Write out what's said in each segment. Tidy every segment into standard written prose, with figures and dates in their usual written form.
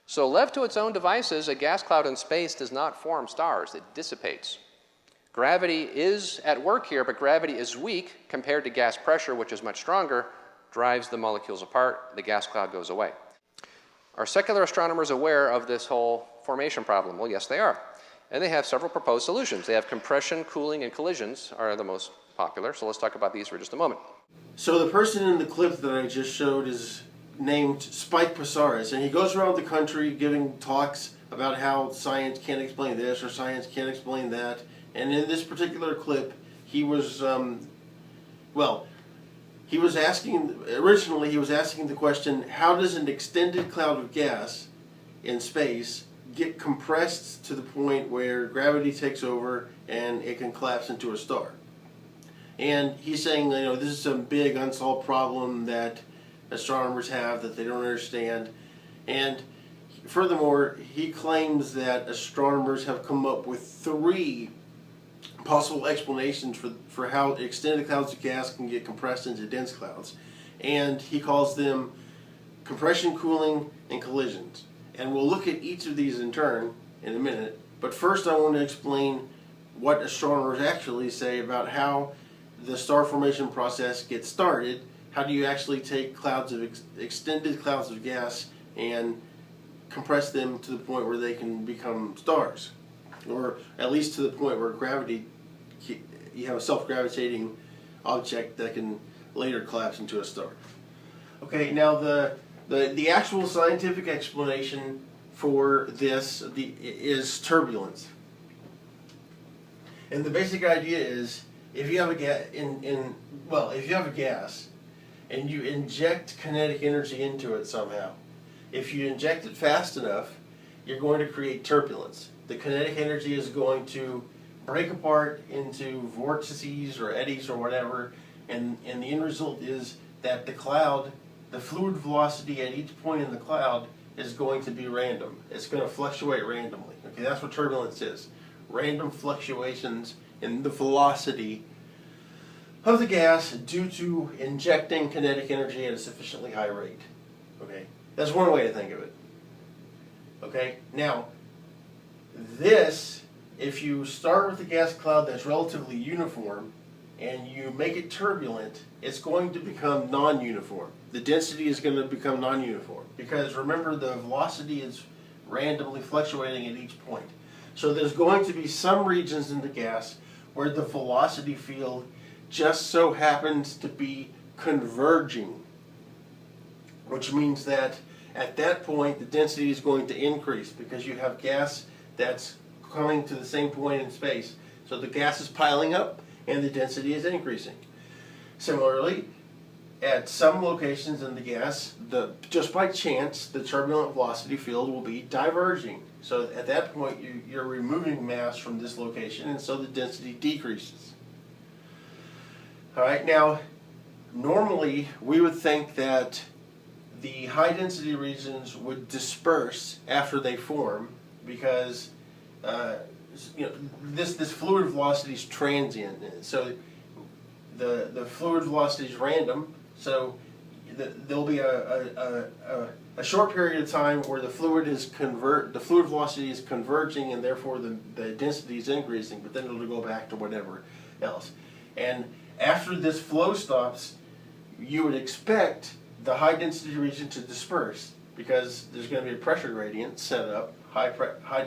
So left to its own devices, a gas cloud in space does not form stars. It dissipates. Gravity is at work here, but gravity is weak compared to gas pressure, which is much stronger, drives the molecules apart, the gas cloud goes away. Are secular astronomers aware of this whole formation problem? Well, yes, they are. And they have several proposed solutions. They have compression, cooling, and collisions are the most popular. So let's talk about these for just a moment. So the person in the clip that I just showed is named Psarris, and he goes around the country giving talks about how science can't explain this or science can't explain that. And in this particular clip, he was, originally he was asking the question, how does an extended cloud of gas in space get compressed to the point where gravity takes over and it can collapse into a star? And he's saying, this is some big unsolved problem that astronomers have that they don't understand. And furthermore, he claims that astronomers have come up with 3 possible explanations for how extended clouds of gas can get compressed into dense clouds. And he calls them compression, cooling, and collisions. And we'll look at each of these in turn in a minute. But first I want to explain what astronomers actually say about how the star formation process gets started. How do you actually take clouds of extended clouds of gas and compress them to the point where they can become stars, or at least to the point where gravity, you have a self-gravitating object that can later collapse into a star. Okay, now the actual scientific explanation for this is turbulence, and the basic idea is if you have a gas and you inject kinetic energy into it somehow, if you inject it fast enough, you're going to create turbulence. The kinetic energy is going to break apart into vortices or eddies or whatever, and the end result is that the cloud, the fluid velocity at each point in the cloud is going to be random. It's going to fluctuate randomly. Okay, that's what turbulence is. Random fluctuations in the velocity of the gas due to injecting kinetic energy at a sufficiently high rate. Okay, that's one way to think of it. Okay, now this, if you start with a gas cloud that's relatively uniform and you make it turbulent, it's going to become non-uniform. The density is going to become non-uniform because remember, the velocity is randomly fluctuating at each point. So there's going to be some regions in the gas where the velocity field just so happens to be converging, which means that at that point the density is going to increase because you have gas that's coming to the same point in space. So the gas is piling up and the density is increasing. Similarly, at some locations in the gas, just by chance, the turbulent velocity field will be diverging. So at that point you're removing mass from this location, and so the density decreases. Alright, now normally we would think that the high density regions would disperse after they form because this fluid velocity is transient. So the fluid velocity is random, so there'll be a short period of time where the fluid velocity is converging, and therefore the density is increasing, but then it'll go back to whatever else. And after this flow stops, you would expect the high density region to disperse because there's going to be a pressure gradient set up. High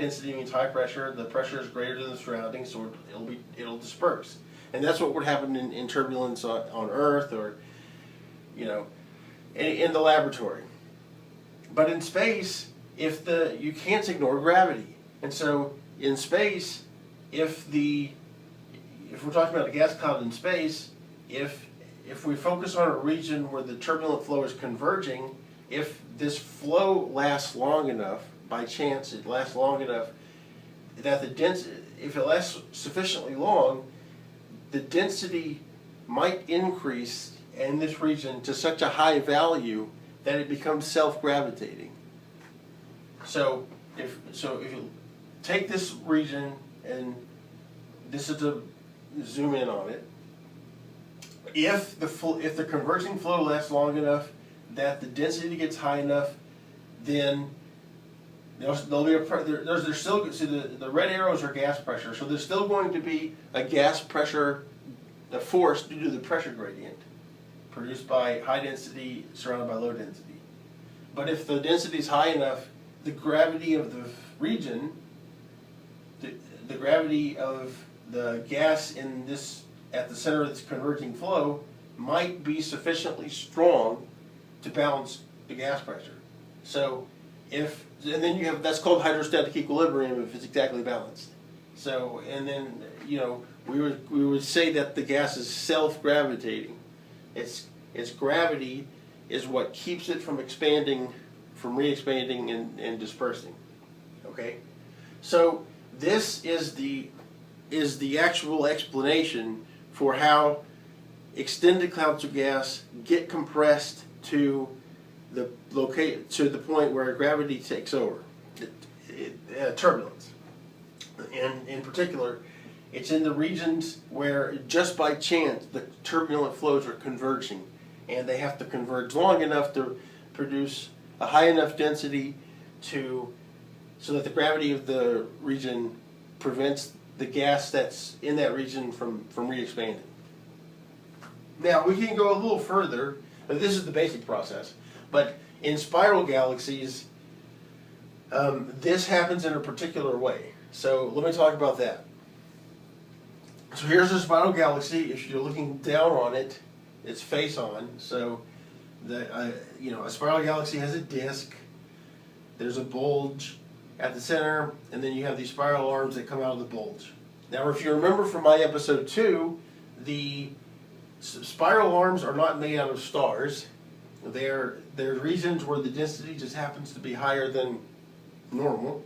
density means high pressure. The pressure is greater than the surroundings, so it'll disperse. And that's what would happen in turbulence on Earth, or in the laboratory. But in space, you can't ignore gravity, and so in space, if we're talking about a gas cloud in space, if we focus on a region where the turbulent flow is converging, if this flow lasts long enough, by chance it lasts long enough, that if it lasts sufficiently long, the density might increase in this region to such a high value that it becomes self-gravitating. So if you take this region, and this is to zoom in on it, if the converging flow lasts long enough that the density gets high enough, then There'll be there's still, see, the red arrows are gas pressure, so there's still going to be a gas pressure, a force due to the pressure gradient produced by high density surrounded by low density. But if the density is high enough, the gravity of the region, the gravity of the gas in this, at the center of this converging flow, might be sufficiently strong to balance the gas pressure. So if, and then you have, that's called hydrostatic equilibrium if it's exactly balanced. So, and then, you know, we would say that the gas is self-gravitating. Its gravity is what keeps it from expanding, from re-expanding and dispersing. Okay? So this is the actual explanation for how extended clouds of gas get compressed to the point where gravity takes over, turbulence. And in particular, it's in the regions where just by chance the turbulent flows are converging, and they have to converge long enough to produce a high enough density so that the gravity of the region prevents the gas that's in that region from re-expanding. Now we can go a little further. This is the basic process, but in spiral galaxies, this happens in a particular way. So let me talk about that. So here's a spiral galaxy. If you're looking down on it, it's face on. So a spiral galaxy has a disk. There's a bulge at the center, and then you have these spiral arms that come out of the bulge. Now, if you remember from my episode 2, the spiral arms are not made out of stars. They're regions where the density just happens to be higher than normal.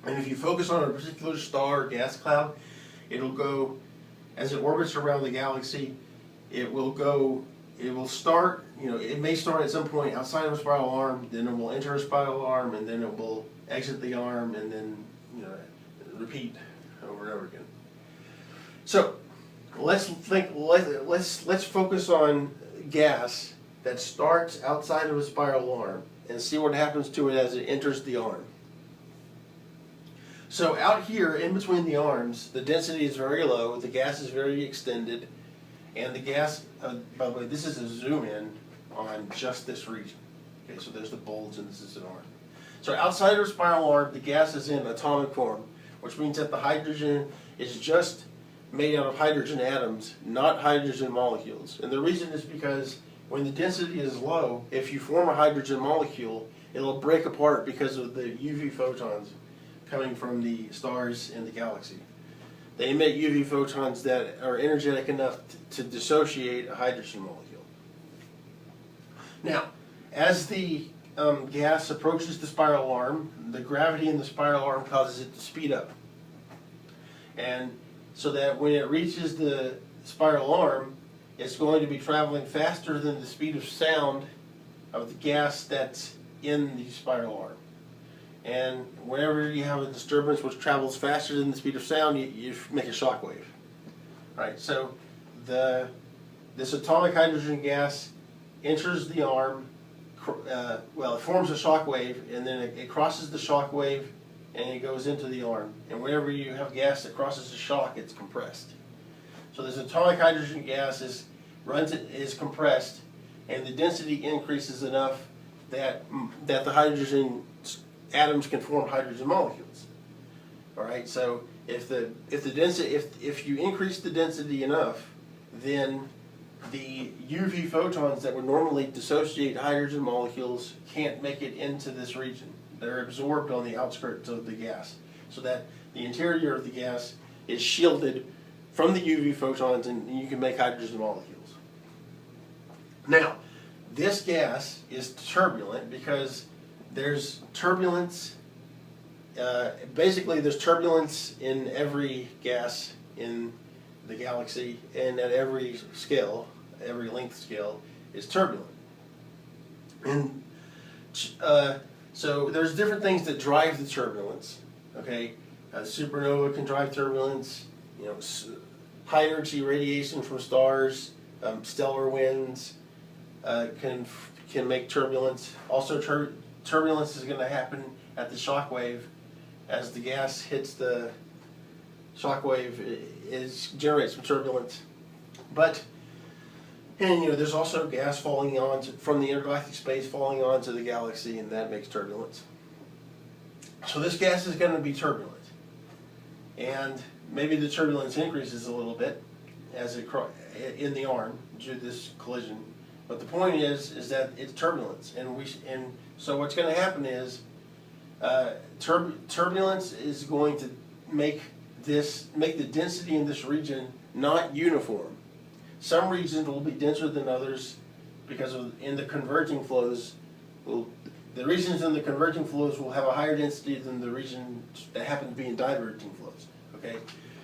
And if you focus on a particular star or gas cloud, it'll go, as it orbits around the galaxy, it will start, it may start at some point outside of a spiral arm, then it will enter a spiral arm, and then it will exit the arm, and then, repeat over and over again. So, let's focus on gas that starts outside of a spiral arm and see what happens to it as it enters the arm. So out here, in between the arms, the density is very low, the gas is very extended, and the gas, by the way, this is a zoom in on just this region. Okay, so there's the bulge and this is an arm. So outside of a spiral arm, the gas is in atomic form, which means that the hydrogen is just made out of hydrogen atoms, not hydrogen molecules. And the reason is because when the density is low, if you form a hydrogen molecule, it'll break apart because of the UV photons coming from the stars in the galaxy. They emit UV photons that are energetic enough to dissociate a hydrogen molecule. Now, as the gas approaches the spiral arm, the gravity in the spiral arm causes it to speed up. And so that when it reaches the spiral arm, it's going to be traveling faster than the speed of sound of the gas that's in the spiral arm. And whenever you have a disturbance which travels faster than the speed of sound, you make a shock wave. Right? So this atomic hydrogen gas enters the arm, it forms a shock wave, and then it crosses the shock wave, and it goes into the arm. And whenever you have gas that crosses the shock, it's compressed. So this atomic hydrogen gas is compressed, and the density increases enough that the hydrogen atoms can form hydrogen molecules. All right. So if you increase the density enough, then the UV photons that would normally dissociate hydrogen molecules can't make it into this region. They're absorbed on the outskirts of the gas, so that the interior of the gas is shielded from the UV photons, and you can make hydrogen molecules. Now, this gas is turbulent because there's turbulence. Basically, there's turbulence in every gas in the galaxy, and at every scale, every length scale, is turbulent. And so there's different things that drive the turbulence. Okay, supernova can drive turbulence. High energy radiation from stars, stellar winds can make turbulence. Also, turbulence is going to happen at the shock wave. As the gas hits the shock wave, it generates some turbulence. And there's also gas falling on from the intergalactic space falling onto the galaxy, and that makes turbulence. So this gas is going to be turbulent, and maybe the turbulence increases a little bit as it in the arm due to this collision. But the point is that it's turbulence, and so what's going to happen is turbulence is going to make the density in this region not uniform. Some regions will be denser than others because in the converging flows, the regions in the converging flows will have a higher density than the regions that happen to be in diverging flows. Okay,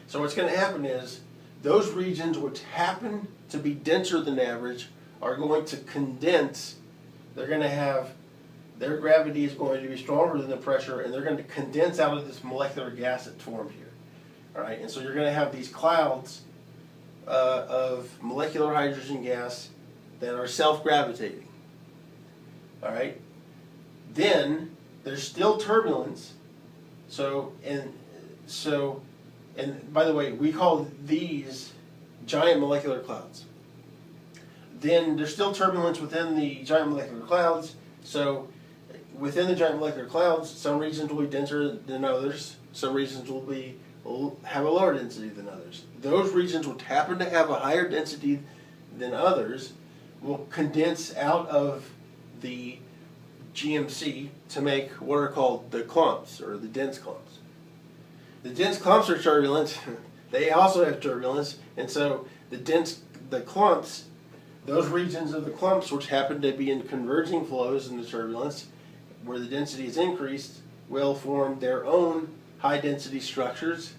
so what's going to happen is those regions which happen to be denser than average are going to condense. They're going to have their gravity is going to be stronger than the pressure, and they're going to condense out of this molecular gas that's formed here. All right, and so you're going to have these clouds of molecular hydrogen gas that are self-gravitating. All right, then there's still turbulence. And by the way, we call these giant molecular clouds. Then there's still turbulence within the giant molecular clouds. So within the giant molecular clouds, some regions will be denser than others. Some regions will have a lower density than others. Those regions which happen to have a higher density than others will condense out of the GMC to make what are called the clumps, or the dense clumps. The dense clumps are turbulent. They also have turbulence, and so the clumps, those regions of the clumps which happen to be in converging flows in the turbulence, where the density is increased, will form their own high density structures,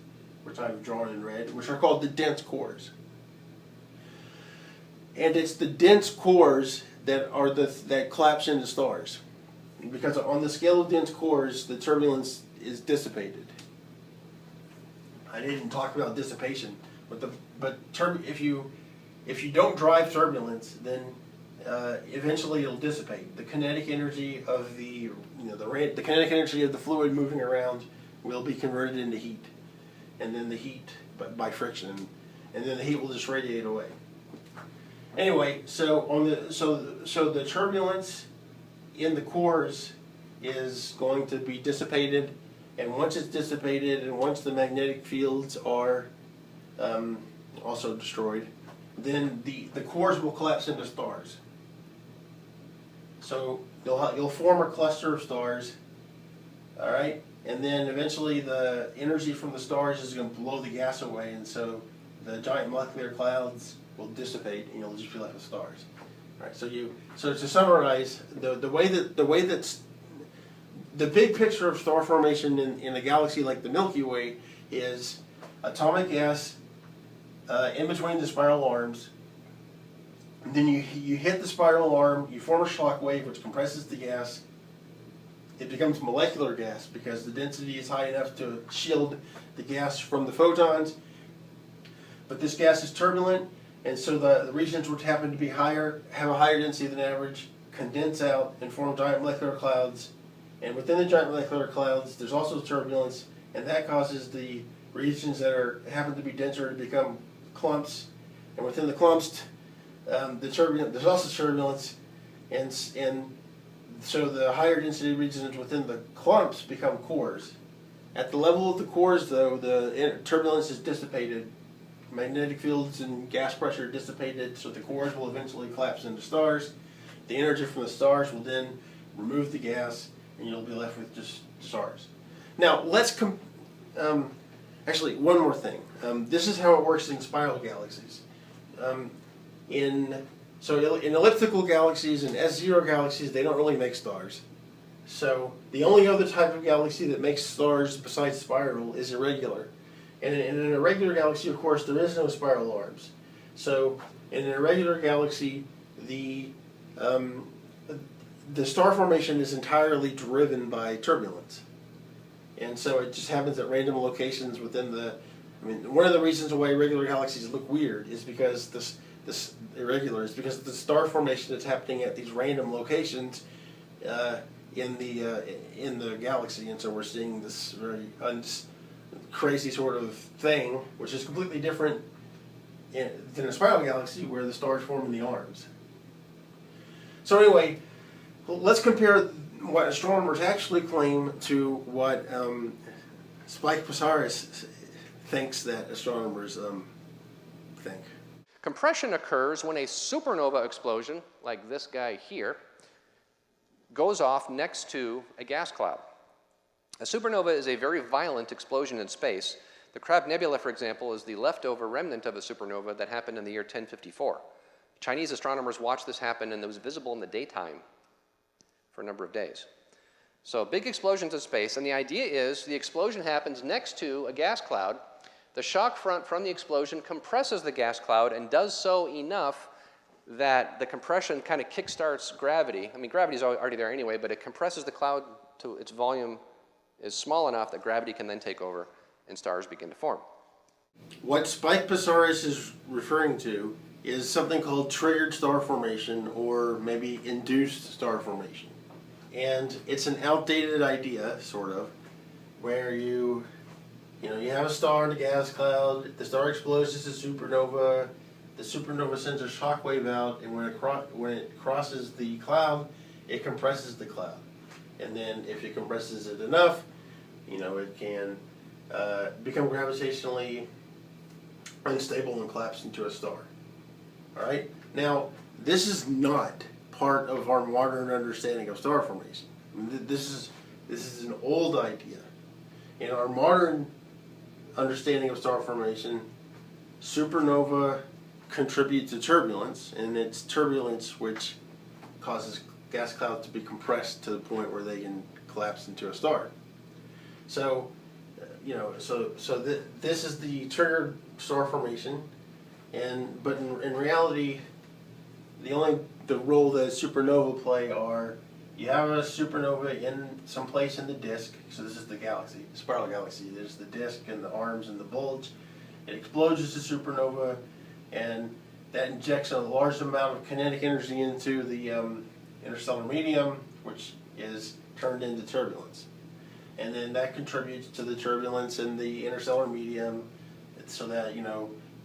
which I've drawn in red, which are called the dense cores. And it's the dense cores that collapse into stars, because on the scale of dense cores, the turbulence is dissipated. I didn't talk about dissipation, but if you don't drive turbulence, then eventually it'll dissipate. The kinetic energy of the kinetic energy of the fluid moving around will be converted into heat, and then the heat by friction, and then the heat will just radiate away. Anyway, so the turbulence in the cores is going to be dissipated, and once it's dissipated, and once the magnetic fields are also destroyed, then the cores will collapse into stars. So you'll form a cluster of stars, all right, and then eventually the energy from the stars is going to blow the gas away, and so the giant molecular clouds will dissipate, and you'll just be left with stars. All right, so to summarize, the way that the big picture of star formation in a galaxy like the Milky Way is atomic gas in between the spiral arms. And then you hit the spiral arm, you form a shock wave which compresses the gas. It becomes molecular gas because the density is high enough to shield the gas from the photons. But this gas is turbulent, and so the regions which happen to be higher, have a higher density than average, condense out and form giant molecular clouds. And within the giant molecular clouds, there's also turbulence, and that causes the regions that happen to be denser to become clumps. And within the clumps, there's also turbulence, and so the higher density regions within the clumps become cores. At the level of the cores, though, the turbulence is dissipated. Magnetic fields and gas pressure are dissipated, so the cores will eventually collapse into stars. The energy from the stars will then remove the gas, and you'll be left with just stars. Now, let's actually, one more thing. This is how it works in spiral galaxies. In elliptical galaxies and S0 galaxies, they don't really make stars. So the only other type of galaxy that makes stars besides spiral is irregular. And in an irregular galaxy, of course, there is no spiral arms. So in an irregular galaxy, the star formation is entirely driven by turbulence. And so it just happens at random locations within one of the reasons why irregular galaxies look weird is because because the star formation that's happening at these random locations in the galaxy, and so we're seeing this very crazy sort of thing, which is completely different than a spiral galaxy where the stars form in the arms. So anyway, let's compare what astronomers actually claim to what Spike Psarris thinks that astronomers think. Compression occurs when a supernova explosion, like this guy here, goes off next to a gas cloud. A supernova is a very violent explosion in space. The Crab Nebula, for example, is the leftover remnant of a supernova that happened in the year 1054. Chinese astronomers watched this happen, and it was visible in the daytime for a number of days. So big explosions in space, and the idea is the explosion happens next to a gas cloud. The shock front from the explosion compresses the gas cloud and does so enough that the compression kind of kickstarts gravity. I mean, gravity is already there anyway, but it compresses the cloud to its volume is small enough that gravity can then take over and stars begin to form. What Spike Psarris is referring to is something called triggered star formation, or maybe induced star formation. And it's an outdated idea, sort of, where you have a star in a gas cloud, the star explodes as a supernova, the supernova sends a shock wave out, and when it crosses the cloud, it compresses the cloud. And then if it compresses it enough, it can become gravitationally unstable and collapse into a star. All right? Now, this is not part of our modern understanding of star formation. I mean, this is an old idea. In our modern understanding of star formation, supernova contribute to turbulence, and it's turbulence which causes gas clouds to be compressed to the point where they can collapse into a star. So, this is the triggered star formation, but in reality, the role that supernova play are, you have a supernova in some place in the disk. So this is the galaxy, the spiral galaxy. There's the disk and the arms and the bulge. It explodes as a supernova, and that injects a large amount of kinetic energy into the interstellar medium, which is turned into turbulence. And then that contributes to the turbulence in the interstellar medium, so that,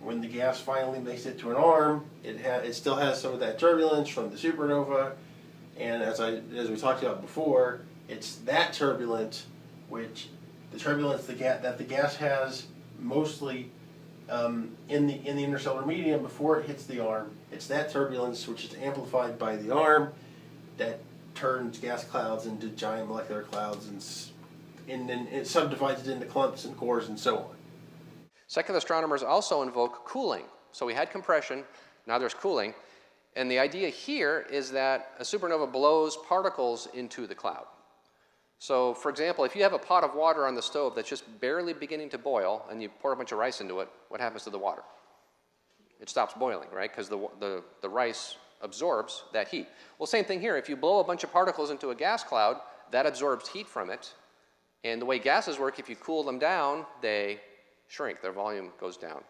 when the gas finally makes it to an arm, it still has some of that turbulence from the supernova. And as we talked about before, it's that turbulence that the gas has mostly in the interstellar medium before it hits the arm. It's that turbulence which is amplified by the arm that turns gas clouds into giant molecular clouds, and then it subdivides it into clumps and cores and so on. Secular astronomers also invoke cooling. So we had compression, now there's cooling. And the idea here is that a supernova blows particles into the cloud. So, for example, if you have a pot of water on the stove that's just barely beginning to boil, and you pour a bunch of rice into it, what happens to the water? It stops boiling, right? Because the rice absorbs that heat. Well, same thing here. If you blow a bunch of particles into a gas cloud, that absorbs heat from it. And the way gases work, if you cool them down, they shrink. Their volume goes down,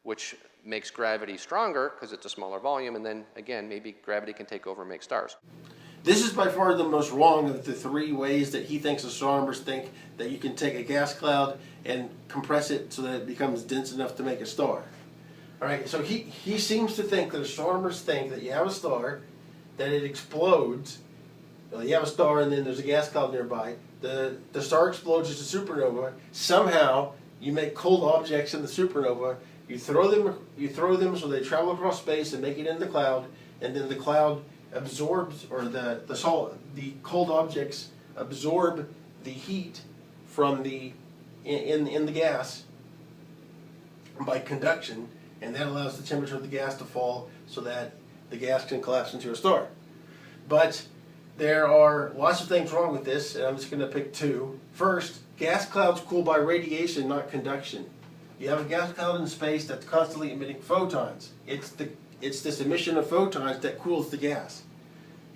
which makes gravity stronger because it's a smaller volume, and then, again, maybe gravity can take over and make stars. This is by far the most wrong of the three ways that he thinks astronomers think that you can take a gas cloud and compress it so that it becomes dense enough to make a star. All right, so he seems to think that astronomers think that you have a star, that it explodes. Well, you have a star and then there's a gas cloud nearby. The star explodes as a supernova. Somehow you make cold objects in the supernova. You throw them so they travel across space and make it in the cloud, and then the cloud absorbs, or the cold objects absorb the heat from in the gas by conduction, and that allows the temperature of the gas to fall so that the gas can collapse into a star. But there are lots of things wrong with this, and I'm just going to pick two. First, gas clouds cool by radiation, not conduction. You have a gas cloud in space that's constantly emitting photons. It's this emission of photons that cools the gas.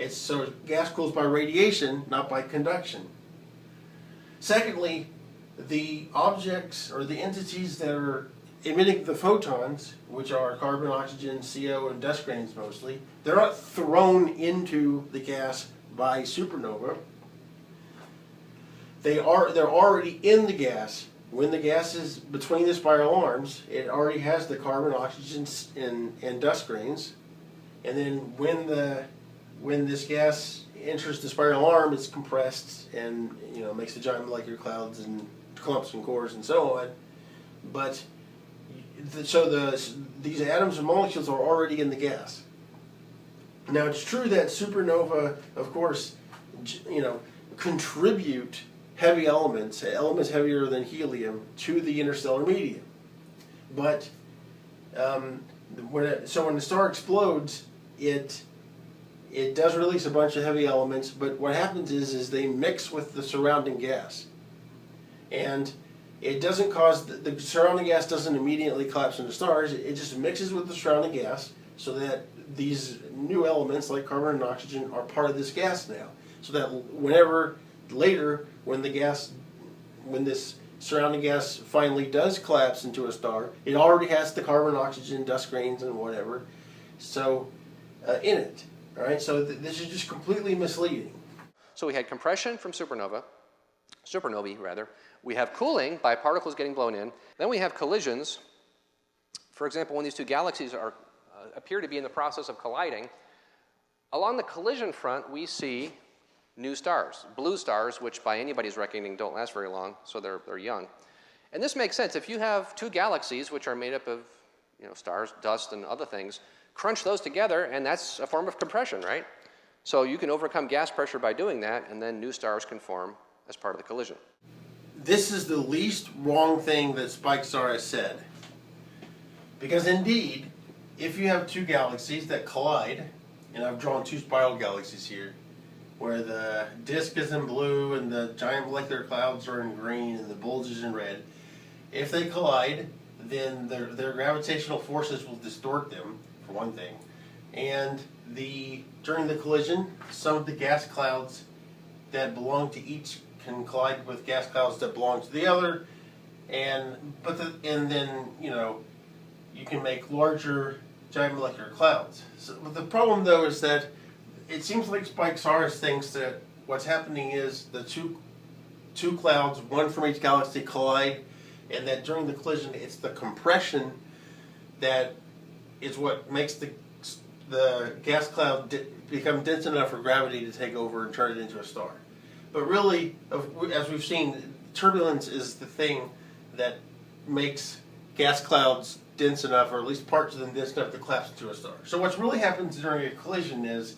So gas cools by radiation, not by conduction. Secondly, the objects or the entities that are emitting the photons, which are carbon, oxygen, CO, and dust grains mostly, they're not thrown into the gas by supernova. they're already in the gas. When the gas is between the spiral arms, it already has the carbon, oxygen, and dust grains. And then when this gas enters the spiral arm, it's compressed and makes the giant molecular clouds and clumps and cores and so on. But these atoms and molecules are already in the gas. Now it's true that supernova, of course, contribute heavy elements heavier than helium, to the interstellar medium. But when the star explodes, it does release a bunch of heavy elements. But what happens is they mix with the surrounding gas, and it doesn't cause the surrounding gas doesn't immediately collapse into stars. It just mixes with the surrounding gas, so that these new elements like carbon and oxygen are part of this gas now. So that whenever later, when this surrounding gas finally does collapse into a star, it already has the carbon, oxygen, dust grains, and whatever, so in it. All right. So this is just completely misleading. So we had compression from supernovae rather. We have cooling by particles getting blown in. Then we have collisions. For example, when these two galaxies appear to be in the process of colliding, along the collision front, we see new stars, blue stars, which by anybody's reckoning don't last very long, so they're young. And this makes sense. If you have two galaxies, which are made up of stars, dust, and other things, crunch those together, and that's a form of compression, right? So you can overcome gas pressure by doing that, and then new stars can form as part of the collision. This is the least wrong thing that Psarris said. Because indeed, if you have two galaxies that collide, and I've drawn two spiral galaxies here, where the disk is in blue and the giant molecular clouds are in green and the bulge is in red, if they collide, then their gravitational forces will distort them, for one thing. And during the collision, some of the gas clouds that belong to each can collide with gas clouds that belong to the other, and then you can make larger giant molecular clouds. So the problem though is that it seems like Psarris thinks that what's happening is the two clouds, one from each galaxy, collide, and that during the collision, it's the compression that is what makes the gas cloud become dense enough for gravity to take over and turn it into a star. But really, as we've seen, turbulence is the thing that makes gas clouds dense enough, or at least parts of them dense enough to collapse into a star. So what's really happens during a collision is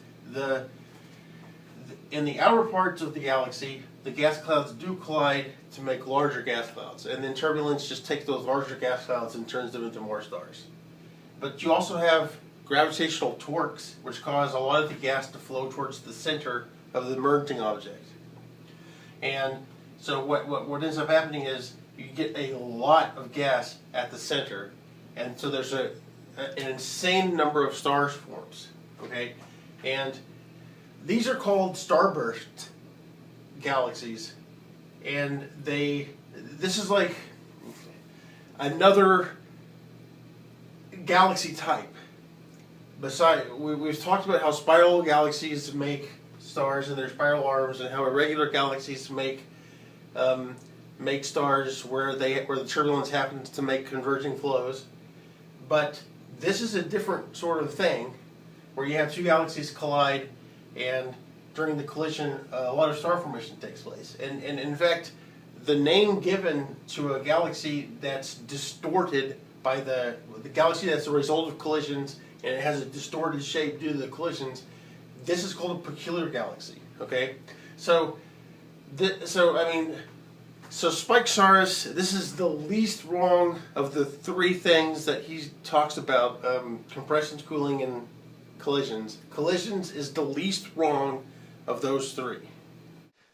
in the outer parts of the galaxy, the gas clouds do collide to make larger gas clouds, and then turbulence just takes those larger gas clouds and turns them into more stars. But you also have gravitational torques, which cause a lot of the gas to flow towards the center of the merging object. And so what ends up happening is you get a lot of gas at the center, and so there's an insane number of stars forms. Okay, and these are called starburst galaxies, and this is like another galaxy type. We've talked about how spiral galaxies make stars and their spiral arms, and how irregular galaxies make stars where the turbulence happens to make converging flows. But this is a different sort of thing, where you have two galaxies collide, and during the collision, a lot of star formation takes place. And in fact, the name given to a galaxy that's distorted by the galaxy that's a result of collisions, and it has a distorted shape due to the collisions, this is called a peculiar galaxy. Okay, so Psarris, this is the least wrong of the three things that he talks about: compressions, cooling, and collisions. Collisions is the least wrong of those three.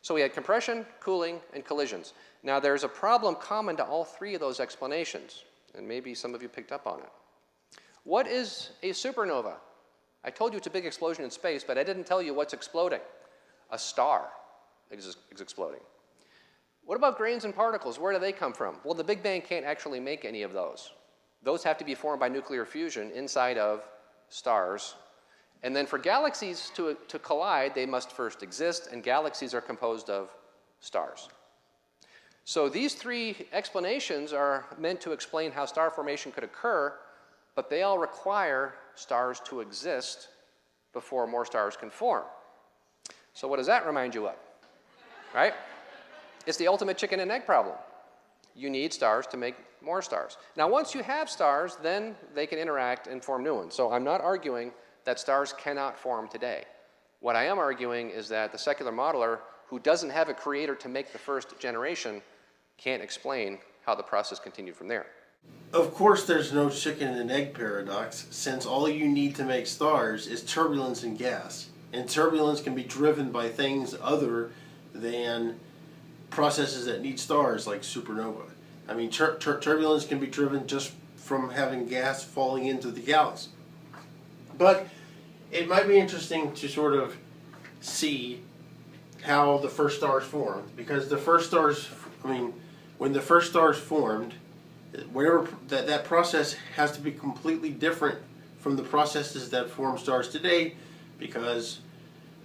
So we had compression, cooling, and collisions. Now there's a problem common to all three of those explanations, and maybe some of you picked up on it. What is a supernova? I told you it's a big explosion in space, but I didn't tell you what's exploding. A star is exploding. What about grains and particles? Where do they come from? Well, the Big Bang can't actually make any of those. Those have to be formed by nuclear fusion inside of stars. And then for galaxies to collide, they must first exist, and galaxies are composed of stars. So these three explanations are meant to explain how star formation could occur, but they all require stars to exist before more stars can form. So what does that remind you of? Right? It's the ultimate chicken and egg problem. You need stars to make more stars. Now, once you have stars, then they can interact and form new ones. So I'm not arguing that stars cannot form today. What I am arguing is that the secular modeler, who doesn't have a creator to make the first generation, can't explain how the process continued from there. Of course, there's no chicken and egg paradox, since all you need to make stars is turbulence and gas. And turbulence can be driven by things other than processes that need stars, like supernova. I mean, turbulence can be driven just from having gas falling into the galaxy. But it might be interesting to sort of see how the first stars formed, because the first stars, when the first stars formed, whatever that process has to be completely different from the processes that form stars today, because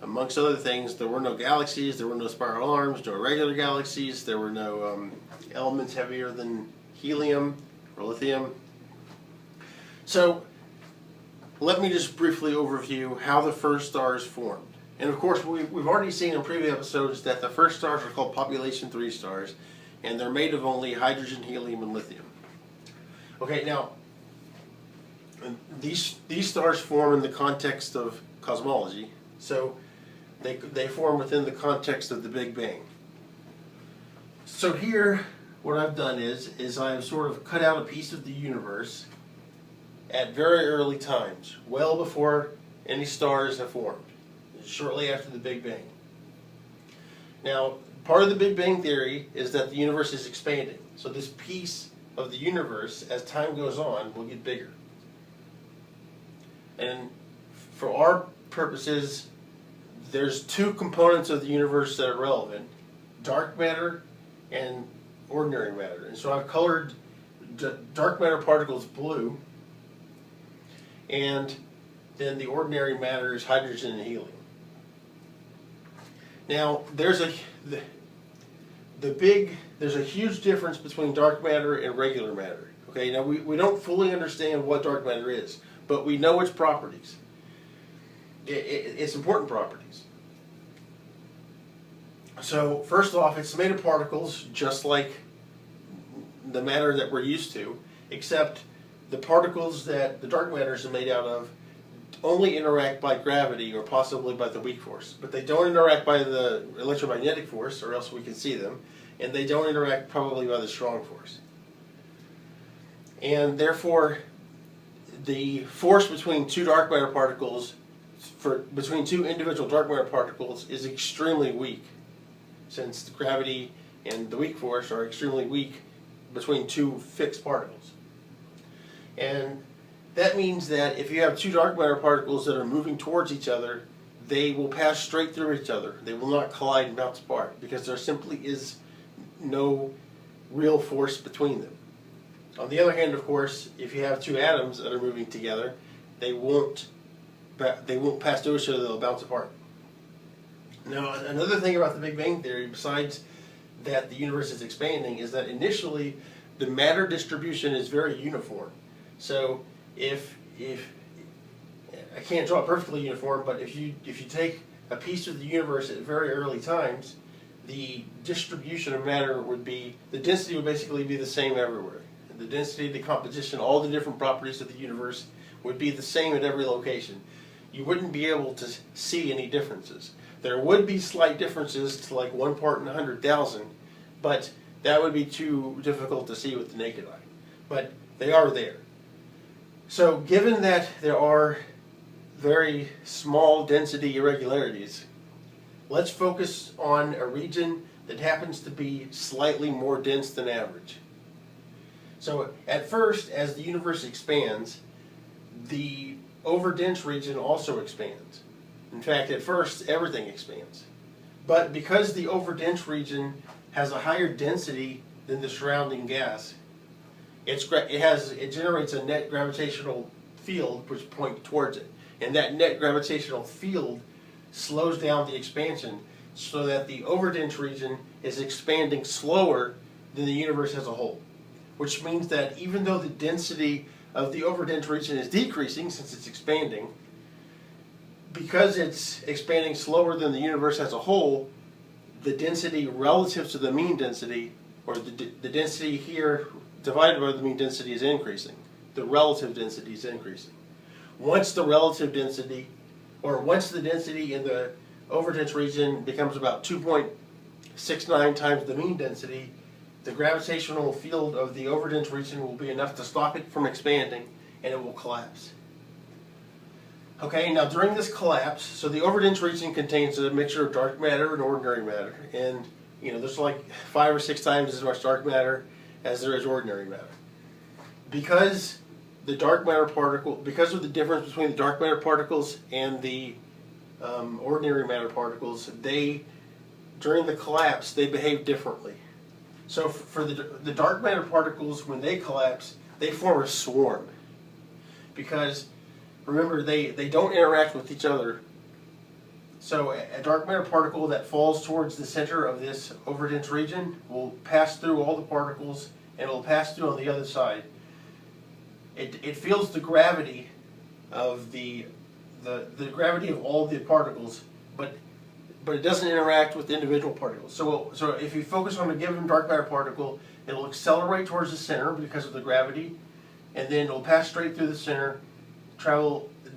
amongst other things, there were no galaxies, there were no spiral arms, no regular galaxies, there were no elements heavier than helium or lithium. So let me just briefly overview how the first stars formed. And of course, we've already seen in previous episodes that the first stars are called population 3 stars, and they're made of only hydrogen, helium, and lithium. Okay, now, these stars form in the context of cosmology, so they form within the context of the Big Bang. So here, what I've done is I've sort of cut out a piece of the universe at very early times, well before any stars have formed, shortly after the Big Bang. Now, part of the Big Bang theory is that the universe is expanding. So this piece of the universe, as time goes on, will get bigger. And for our purposes, there's two components of the universe that are relevant: dark matter and ordinary matter. And so I've colored dark matter particles blue, and then the ordinary matter is hydrogen and helium. Now, there's a huge difference between dark matter and regular matter. Okay, now we don't fully understand what dark matter is, but we know its properties. It's important properties. So first off, it's made of particles just like the matter that we're used to, except the particles that the dark matter is made out of only interact by gravity or possibly by the weak force. But they don't interact by the electromagnetic force, or else we can see them, and they don't interact probably by the strong force. And therefore, the force between two dark matter particles, between two individual dark matter particles, is extremely weak, since the gravity and the weak force are extremely weak between two fixed particles. And that means that if you have two dark matter particles that are moving towards each other, they will pass straight through each other. They will not collide and bounce apart, because there simply is no real force between them. On the other hand, of course, if you have two atoms that are moving together, they won't pass through each other, they'll bounce apart. Now, another thing about the Big Bang Theory, besides that the universe is expanding, is that initially the matter distribution is very uniform. So if I can't draw it perfectly uniform, but if you take a piece of the universe at very early times, the distribution of matter would be, the density would basically be the same everywhere. The density, the composition, all the different properties of the universe would be the same at every location. You wouldn't be able to see any differences. There would be slight differences to like 1 part in 100,000, but that would be too difficult to see with the naked eye. But they are there. So given that there are very small density irregularities, let's focus on a region that happens to be slightly more dense than average. So at first, as the universe expands, the overdense region also expands. In fact, at first, everything expands. But because the overdense region has a higher density than the surrounding gas, it generates a net gravitational field which points towards it. And that net gravitational field slows down the expansion, so that the overdense region is expanding slower than the universe as a whole. Which means that even though the density of the overdense region is decreasing since it's expanding, because it's expanding slower than the universe as a whole, the density relative to the mean density, or the density here divided by the mean density, is increasing. The relative density is increasing. Once the relative density, or once the density in the overdense region becomes about 2.69 times the mean density, the gravitational field of the overdense region will be enough to stop it from expanding, and it will collapse. Okay, now during this collapse, so the overdense region contains a mixture of dark matter and ordinary matter, and there's like 5 or 6 times as much dark matter as there is ordinary matter. Because the dark matter particle, because of the difference between the dark matter particles and the ordinary matter particles, during the collapse they behave differently. So for the dark matter particles, when they collapse, they form a swarm. Because remember, they don't interact with each other. So a dark matter particle that falls towards the center of this overdense region will pass through all the particles, and it will pass through on the other side. It feels the gravity of the gravity of all the particles, but it doesn't interact with individual particles. So if you focus on a given dark matter particle, it'll accelerate towards the center because of the gravity, and then it'll pass straight through the center,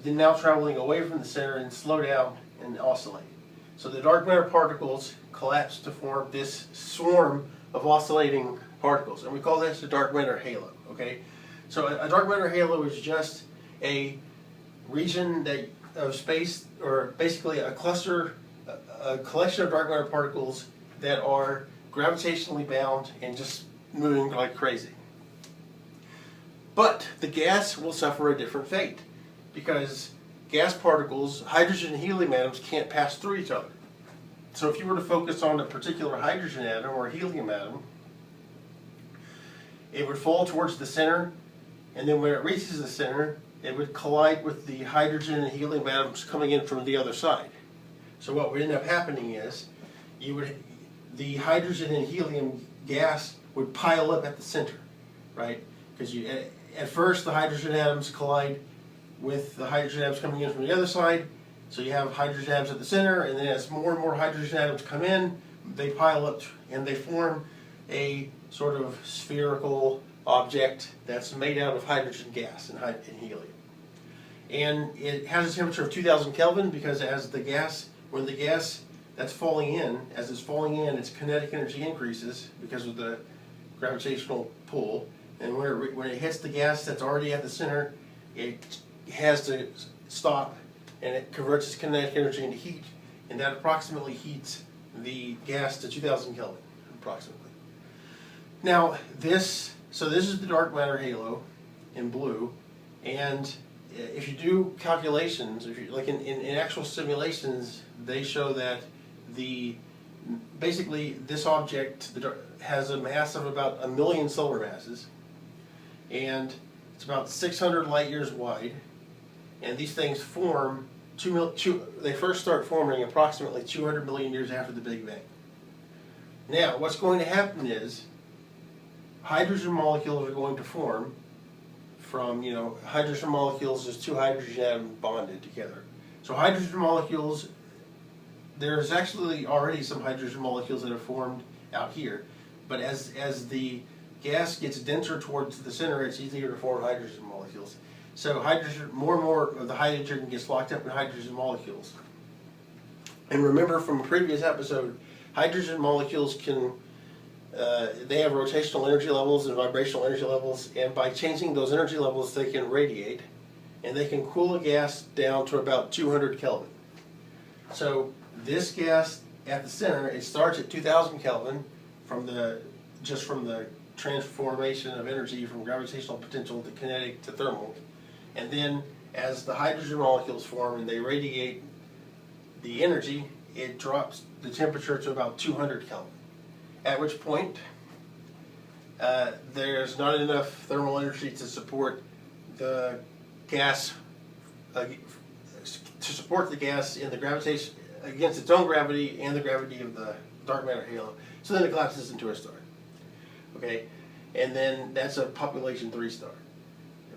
now traveling away from the center, and slow down and oscillate. So the dark matter particles collapse to form this swarm of oscillating particles, and we call this a dark matter halo. Okay, so a dark matter halo is just a region of space, or basically a collection of dark matter particles that are gravitationally bound and just moving like crazy. But the gas will suffer a different fate, because gas particles, hydrogen and helium atoms, can't pass through each other. So if you were to focus on a particular hydrogen atom or a helium atom, it would fall towards the center, and then when it reaches the center, it would collide with the hydrogen and helium atoms coming in from the other side. So what would end up happening is, the hydrogen and helium gas would pile up at the center, right? Because at first the hydrogen atoms collide with the hydrogen atoms coming in from the other side, so you have hydrogen atoms at the center, and then as more and more hydrogen atoms come in, they pile up and they form a sort of spherical object that's made out of hydrogen gas and helium. And it has a temperature of 2000 Kelvin because when the gas that's falling in, as it's falling in, its kinetic energy increases because of the gravitational pull. And when it hits the gas that's already at the center, it has to stop, and it converts its kinetic energy into heat, and that approximately heats the gas to 2000 Kelvin, approximately. Now, this is the dark matter halo in blue, and if you do calculations, like in actual simulations, they show that basically this object has a mass of about 1 million solar masses, and it's about 600 light years wide, and these things form they first start forming approximately 200 million years after the Big Bang. Now, what's going to happen is hydrogen molecules are going to form from, hydrogen molecules is 2 hydrogen atoms bonded together. So hydrogen molecules, there's actually already some hydrogen molecules that have formed out here, but as the gas gets denser towards the center, it's easier to form hydrogen molecules. So more and more of the hydrogen gets locked up in hydrogen molecules. And remember from a previous episode, hydrogen molecules they have rotational energy levels and vibrational energy levels, and by changing those energy levels, they can radiate, and they can cool a gas down to about 200 Kelvin. So this gas at the center, it starts at 2000 Kelvin from the transformation of energy from gravitational potential to kinetic to thermal. And then as the hydrogen molecules form and they radiate the energy, it drops the temperature to about 200 Kelvin. At which point, there's not enough thermal energy to support the gas, in the gravitation against its own gravity and the gravity of the dark matter halo. So then it collapses into a star. Okay, and then that's a population 3 star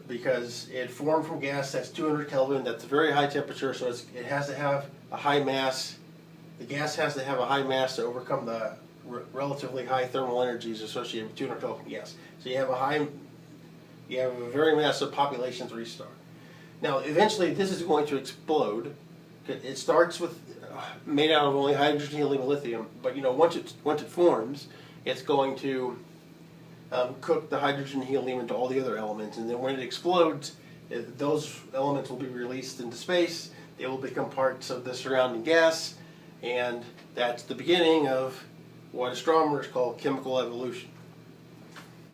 because it formed from gas that's 200 Kelvin. That's a very high temperature, so it has to have a high mass. The gas has to have a high mass to overcome the relatively high thermal energies associated with 200 Kelvin gas. So you have a very massive population 3 star. Now, eventually, this is going to explode. It starts with made out of only hydrogen, helium, and lithium. But once it forms, it's going to cook the hydrogen and helium into all the other elements, and then when it explodes, those elements will be released into space. They will become parts of the surrounding gas, and that's the beginning of what astronomers call chemical evolution.